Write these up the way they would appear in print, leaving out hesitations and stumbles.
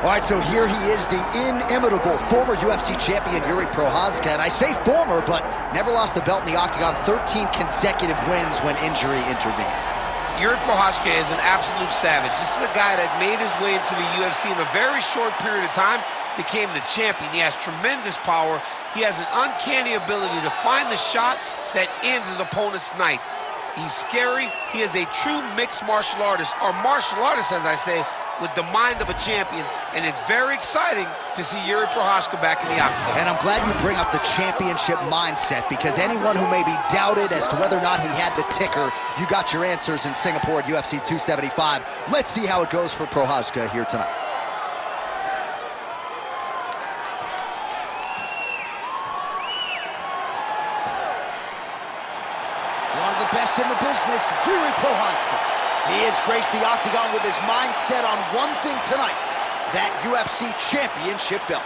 All right, so here he is, the inimitable former UFC champion, Jiri Prochazka. And I say former, but never lost the belt in the octagon, 13 consecutive wins when injury intervened. Jiri Prochazka is an absolute savage. This is a guy that made his way into the UFC in a very short period of time, became the champion. He has tremendous power. He has an uncanny ability to find the shot that ends his opponent's night. He's scary. He is a true mixed martial artist, or martial artist, as I say, with the mind of a champion, and it's very exciting to see Jiri Prochazka back in the octagon. And I'm glad you bring up the championship mindset, because anyone who maybe doubted as to whether or not he had the ticker, you got your answers in Singapore at UFC 275. Let's see how it goes for Prochazka here tonight. One of the best in the business, Jiri Prochazka. He has graced the octagon with his mind set on one thing tonight, that UFC championship belt.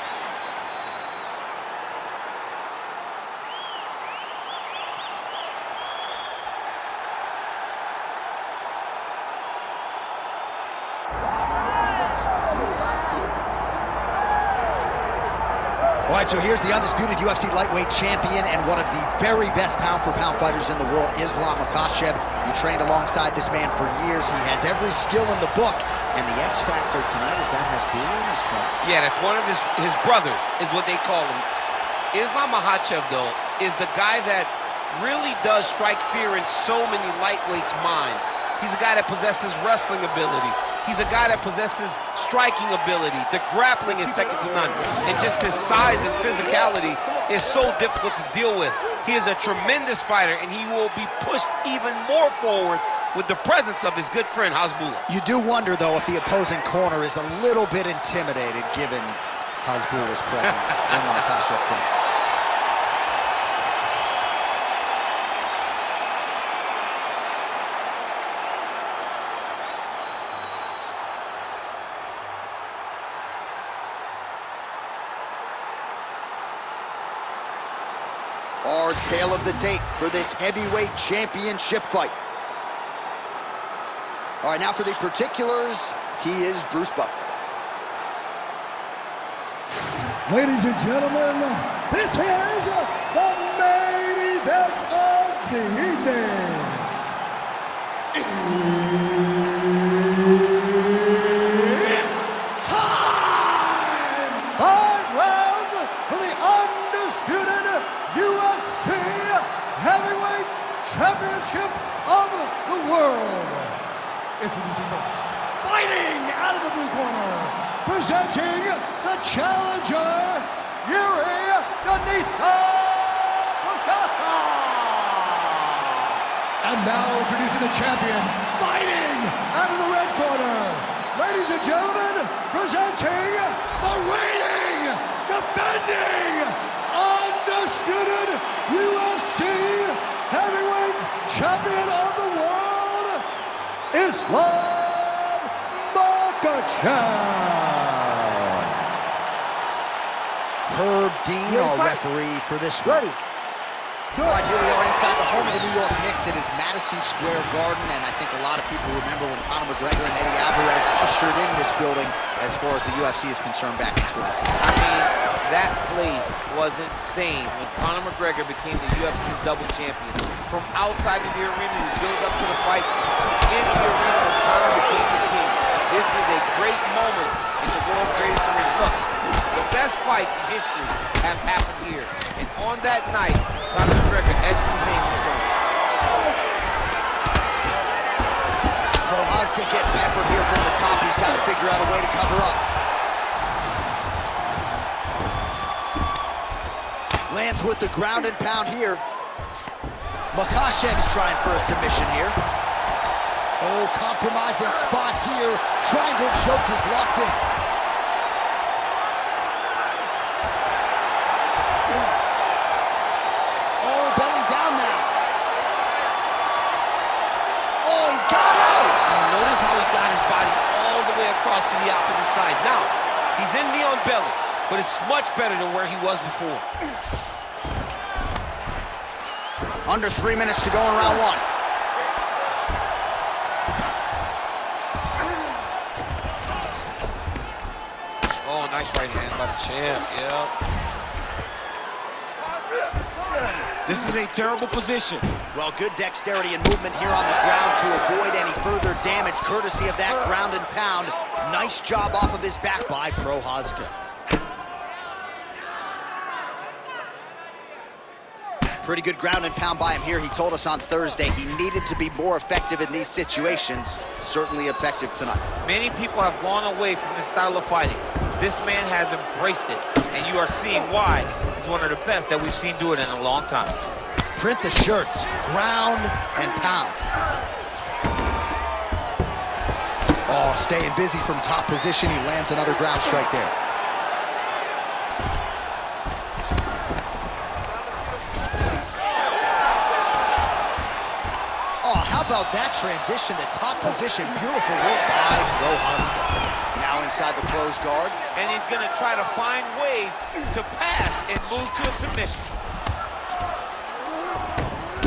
All right, so here's the undisputed UFC lightweight champion and one of the very best pound-for-pound fighters in the world, Makhachev. You trained alongside this man for years. He has every skill in the book. And the X factor tonight is that Hasbulla in his corner. Yeah, that's one of his brothers, is what they call him. Makhachev, though, is the guy that really does strike fear in so many lightweights' minds. He's a guy that possesses wrestling ability. He's a guy that possesses striking ability. The grappling is second to none. And just his size and physicality is so difficult to deal with. He is a tremendous fighter, and he will be pushed even more forward with the presence of his good friend, Hasbulla. You do wonder, though, if the opposing corner is a little bit intimidated given Hasbulla's presence in the Makhachev corner. Our tale of the tape for this heavyweight championship fight. All right, now for the particulars, he is Bruce Buffer. Ladies and gentlemen, this is the main event of the evening. It's time! 5 rounds for the undisputed UFC Heavyweight Championship of the world. Introducing first, fighting out of the blue corner, presenting the challenger, Jiri Prochazka. And now introducing the champion, fighting out of the red corner. Ladies and gentlemen, presenting the reigning, defending, undisputed UFC Heavyweight Champion of the world, Makhachev. Herb Dean, our referee for this one. All right, here we are inside the home of the New York Knicks. It is Madison Square Garden, and I think a lot of people remember when Conor McGregor and Eddie Alvarez ushered in this building as far as the UFC is concerned back in 2016. I mean, that place was insane when Conor McGregor became the UFC's double champion. From outside of the arena to build up to the fight, to in the arena when Conor became the king. This was a great moment in the world's greatest arena. Look, the best fights in history have happened here. And on that night, Conor McGregor etched his name in stone. Prochazka getting peppered here from the top. He's got to figure out a way to cover up. Lands with the ground and pound here. Makhachev's trying for a submission here. Oh, compromising spot here. Triangle choke is locked in. Oh, belly down now. Oh, he got out. Notice how he got his body all the way across to the opposite side. Now, he's in the on belly, but it's much better than where he was before. Under 3 minutes to go in round one. Nice right hand by the champ, yeah. This is a terrible position. Well, good dexterity and movement here on the ground to avoid any further damage, courtesy of that ground and pound. Nice job off of his back by Prochazka. Pretty good ground and pound by him here. He told us on Thursday he needed to be more effective in these situations. Certainly effective tonight. Many people have gone away from this style of fighting. This man has embraced it, and you are seeing why he's one of the best that we've seen do it in a long time. Print the shirts, ground and pound. Oh, staying busy from top position. He lands another ground strike there. Oh, how about that transition to top position? Beautiful work by Prochazka. Now inside the closed guard. And he's going to try to find ways to pass and move to a submission.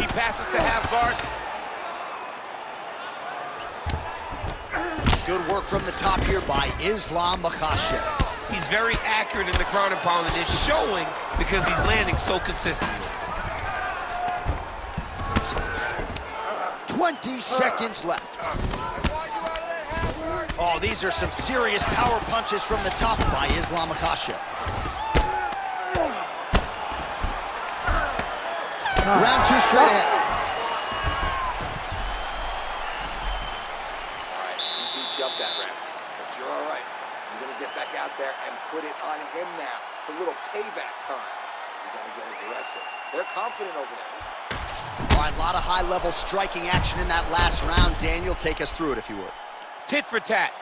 He passes to half guard. Good work from the top here by Makhachev. He's very accurate in the ground and pound, and it's showing because he's landing so consistently. 20 seconds left. Oh, these are some serious power punches from the top by Makhachev. Round two straight ahead. All right, you beat you up that round, but you're all right. You're going to get back out there and put it on him now. It's a little payback time. You got to get aggressive. They're confident over there. All right, a lot of high-level striking action in that last round. Daniel, take us through it if you would. Tit for tat.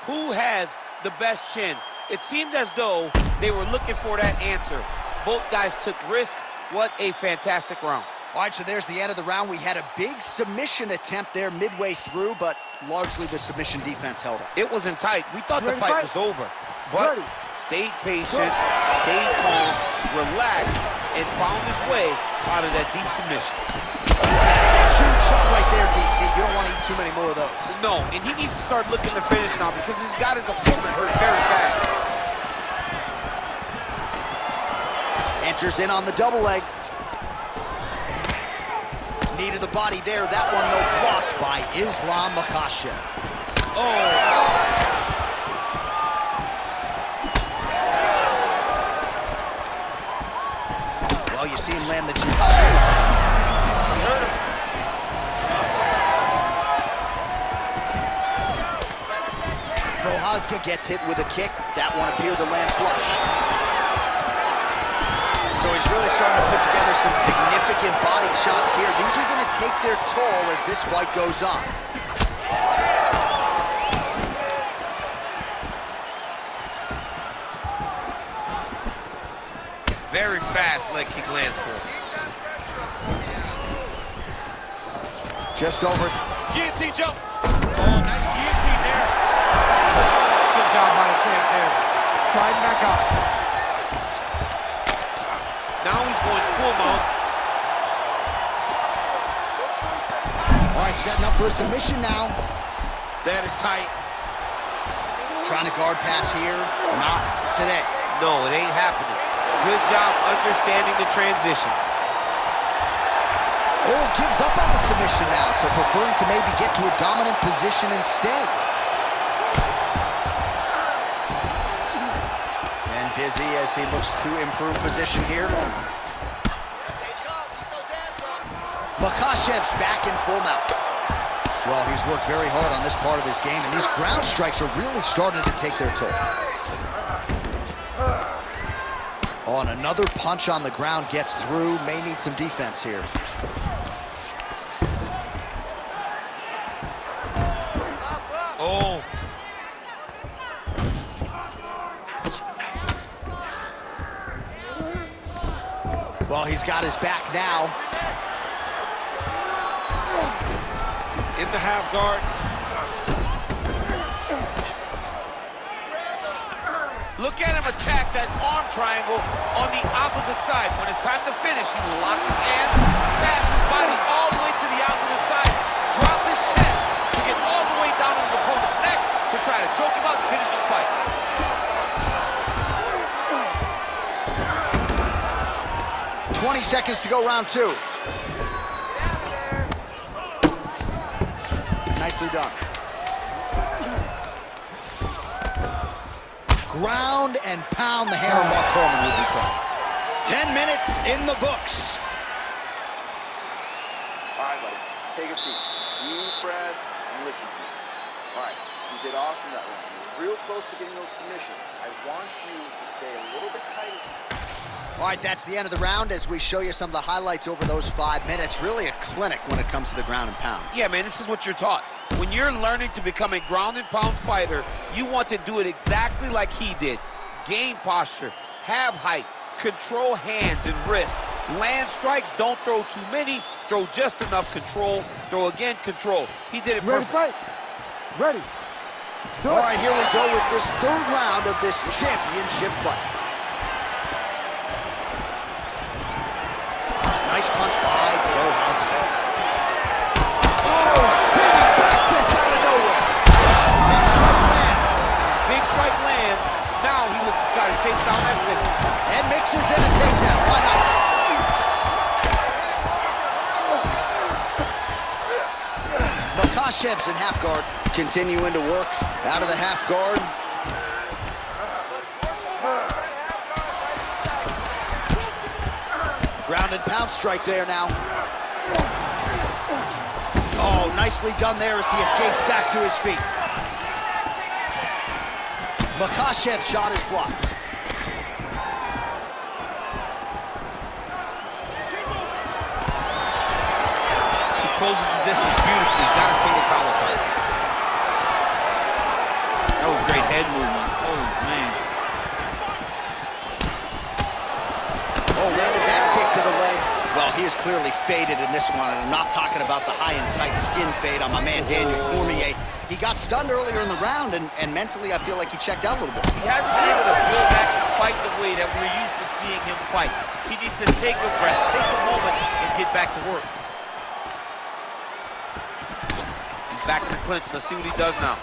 Who has the best chin? It seemed as though they were looking for that answer. Both guys took risk. What a fantastic round. All right, so there's the end of the round. We had a big submission attempt there midway through, but largely the submission defense held up. It wasn't tight. We thought the fight was over, but stayed patient, stayed calm, relaxed, and found his way out of that deep submission. That's a huge shot right there, DC. You don't want to eat too many more of those. No, and he needs to start looking to finish now because he's got his opponent hurt very bad. Enters in on the double leg. Knee to the body there. That one, though, blocked by Makhachev. Oh. Well, you see him land the jab. Prochazka gets hit with a kick. That one appeared to land flush. So he's really starting to put together some significant body shots here. These are going to take their toll as this fight goes on. Very fast leg kick lands for him. Just over. Guillotine jump. Oh, nice guillotine there. Good job by the champ there. Sliding back up. Now he's going full mount. All right, setting up for a submission now. That is tight. Trying to guard pass here. Not today. No, it ain't happening. Good job understanding the transition. Oh, gives up on the submission now, so preferring to maybe get to a dominant position instead. And busy as he looks to improve position here. Makhachev's back in full mount. Well, he's worked very hard on this part of his game, and these ground strikes are really starting to take their toll. Oh, and another punch on the ground gets through. May need some defense here. Oh. Well, he's got his back now. In the half guard. Look at him attack that arm triangle on the opposite side. When it's time to finish, he will lock his hands, pass his body all the way to the opposite side, drop his chest to get all the way down to his opponent's neck to try to choke him out and finish the fight. 20 seconds to go, round 2. Nicely done. Ground and pound the hammer. Mark Coleman will be proud. 10 minutes in the books. All right, buddy, take a seat. Deep breath and listen to me. All right, you did awesome that round. You're real close to getting those submissions. I want you to stay a little bit tighter. All right, that's the end of the round as we show you some of the highlights over those 5 minutes. Really a clinic when it comes to the ground and pound. Yeah, man, this is what you're taught. When you're learning to become a ground and pound fighter, you want to do it exactly like he did. Gain posture, have height, control hands and wrists. Land strikes, don't throw too many, throw just enough, control, throw again, control. He did it perfect. Ready, fight. Ready. All right, here we go with this 3rd round of this championship fight. Nice punch by Prochazka. Oh, spinning back fist out of nowhere. Big strike lands. Big strike lands. Now he looks to try to chase down that finish. And mixes in a takedown. Why not? Makhachev's in half guard. Continuing to work out of the half guard. Ground and pound strike there now. Oh, nicely done there as he escapes back to his feet. Makhachev's shot is blocked. He closes the distance beautifully. He's got a single collar tie. That was great head movement. Oh, man. Oh, landed that kick to the leg. Well, he is clearly faded in this one, and I'm not talking about the high and tight skin fade on my man Daniel Cormier. He got stunned earlier in the round, and mentally I feel like he checked out a little bit. He hasn't been able to build back and fight the way that we're used to seeing him fight. He needs to take a breath, take a moment, and get back to work. He's back in the clinch. Let's see what he does now.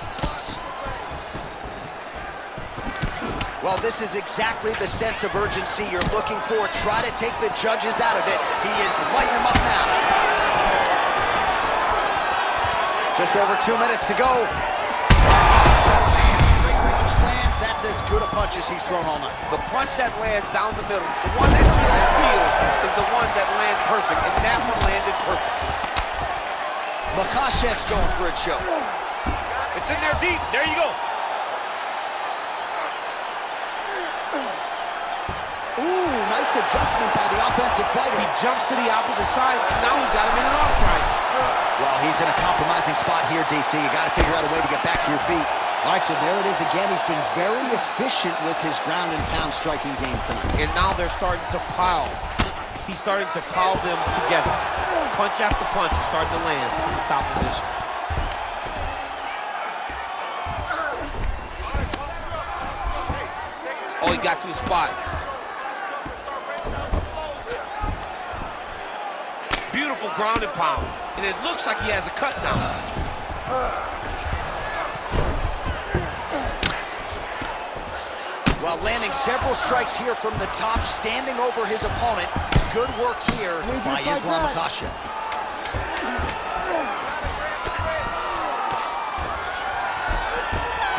Well, this is exactly the sense of urgency you're looking for. Try to take the judges out of it. He is lighting them up now. Just over 2 minutes to go. Lands. That's as good a punch as he's thrown all night. The punch that lands down the middle, the one that you feel is the one that lands perfect, and that one landed perfect. Makhachev's going for a choke. It's in there deep. There you go. Ooh, nice adjustment by the offensive fighter. He jumps to the opposite side, and now he's got him in an arm triangle. Well, he's in a compromising spot here, DC. You got to figure out a way to get back to your feet. All right, so there it is again. He's been very efficient with his ground and pound striking game tonight. And now they're starting to pile. He's starting to pile them together. Punch after punch is starting to land in the top position. Oh, he got to his spot. Beautiful ground and pound. And it looks like he has a cut now. Well, landing several strikes here from the top, standing over his opponent. Good work here by Islam Makhachev.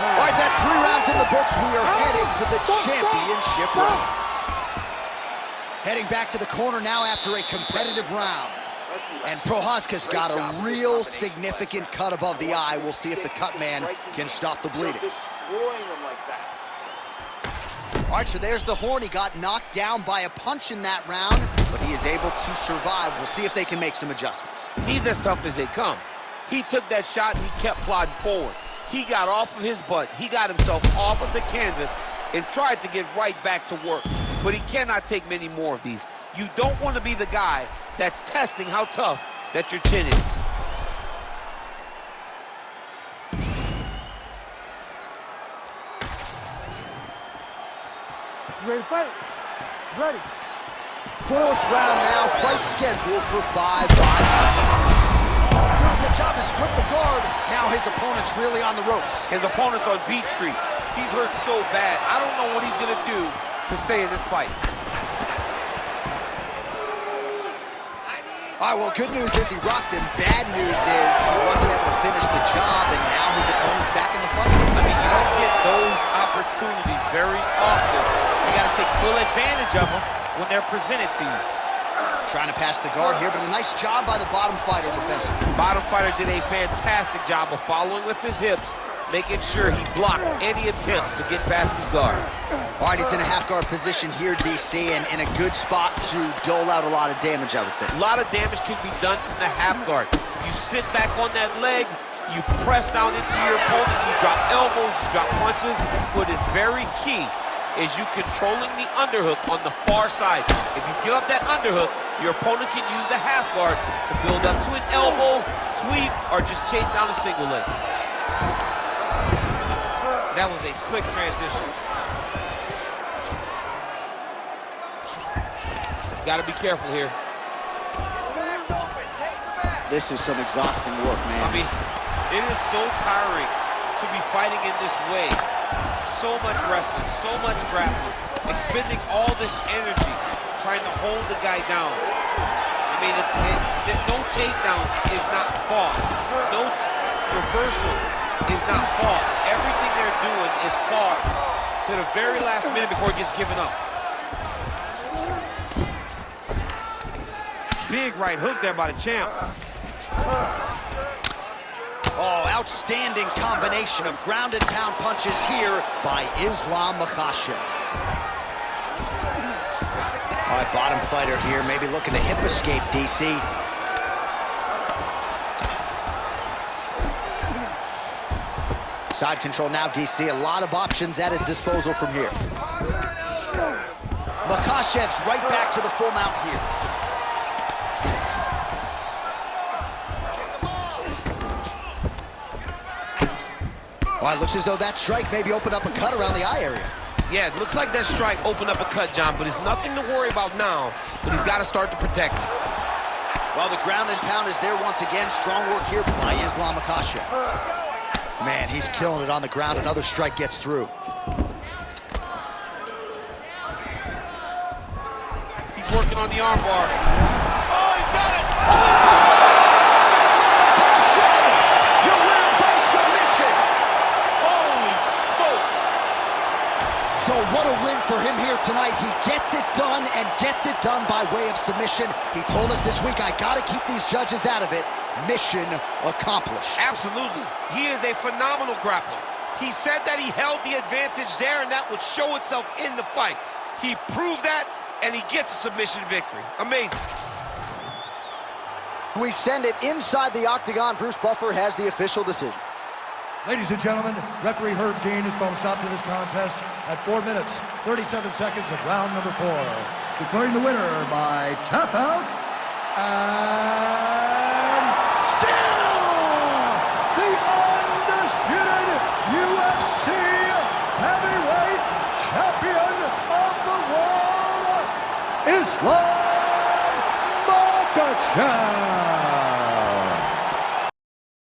All right, that's 3 rounds in the books. We are heading to the championship rounds. Heading back to the corner now after a competitive round. And Prochazka's got a real significant cut above the eye. We'll see if the cut man can stop the bleeding. All right, so there's the horn. He got knocked down by a punch in that round, but he is able to survive. We'll see if they can make some adjustments. He's as tough as they come. He took that shot and he kept plodding forward. He got off of his butt. He got himself off of the canvas and tried to get right back to work. But he cannot take many more of these. You don't want to be the guy that's testing how tough that your chin is. Ready, fight. Ready. 4th round now, fight scheduled for 5 rounds. Beautiful job to split the guard. Now his opponent's really on the ropes. His opponent's on Beat Street. He's hurt so bad. I don't know what he's going to do to stay in this fight. All right, well, good news is he rocked him. Bad news is he wasn't able to finish the job, and now his opponent's back in the fight. I mean, you don't get those opportunities very often. You got to take full advantage of them when they're presented to you. Trying to pass the guard here, but a nice job by the bottom fighter defensively. Bottom fighter did a fantastic job of following with his hips, making sure he blocked any attempts to get past his guard. All right, he's in a half-guard position here, DC, and in a good spot to dole out a lot of damage, I would think. A lot of damage can be done from the half guard. You sit back on that leg, you press down into your opponent, you drop elbows, you drop punches. What is very key is you controlling the underhook on the far side. If you give up that underhook, your opponent can use the half guard to build up to an elbow, sweep, or just chase down a single leg. That was a slick transition. He's got to be careful here. This is some exhausting work, man. I mean, it is so tiring to be fighting in this way. So much wrestling, so much grappling, expending all this energy trying to hold the guy down. I mean, no takedown is not fought. No reversal is not fought. Everything they're doing is fought to the very last minute before it gets given up. Big right hook there by the champ. Oh, outstanding combination of ground and pound punches here by Islam Makhachev. All right, bottom fighter here, maybe looking to hip escape, DC. Side control now, DC. A lot of options at his disposal from here. Makhachev's right back to the full mount here. All right, looks as though that strike maybe opened up a cut around the eye area. Yeah, it looks like that strike opened up a cut, John, but it's nothing to worry about now, but he's got to start to protect it. Well, the ground and pound is there once again. Strong work here by Islam Makhachev. Man, he's killing it on the ground. Another strike gets through. He's working on the armbar. Oh, he's got it! Your winner by submission. Holy smokes! So what a win for him here tonight. He gets it done and gets it done by way of submission. He told us this week, I got to keep these judges out of it. Mission accomplished. Absolutely. He is a phenomenal grappler. He said that he held the advantage there and that would show itself in the fight. He proved that and he gets a submission victory. Amazing. We send it inside the octagon. Bruce Buffer has the official decision. Ladies and gentlemen, referee Herb Dean has called a stop to this contest at 4 minutes, 37 seconds of round number 4. Declaring the winner by tap out,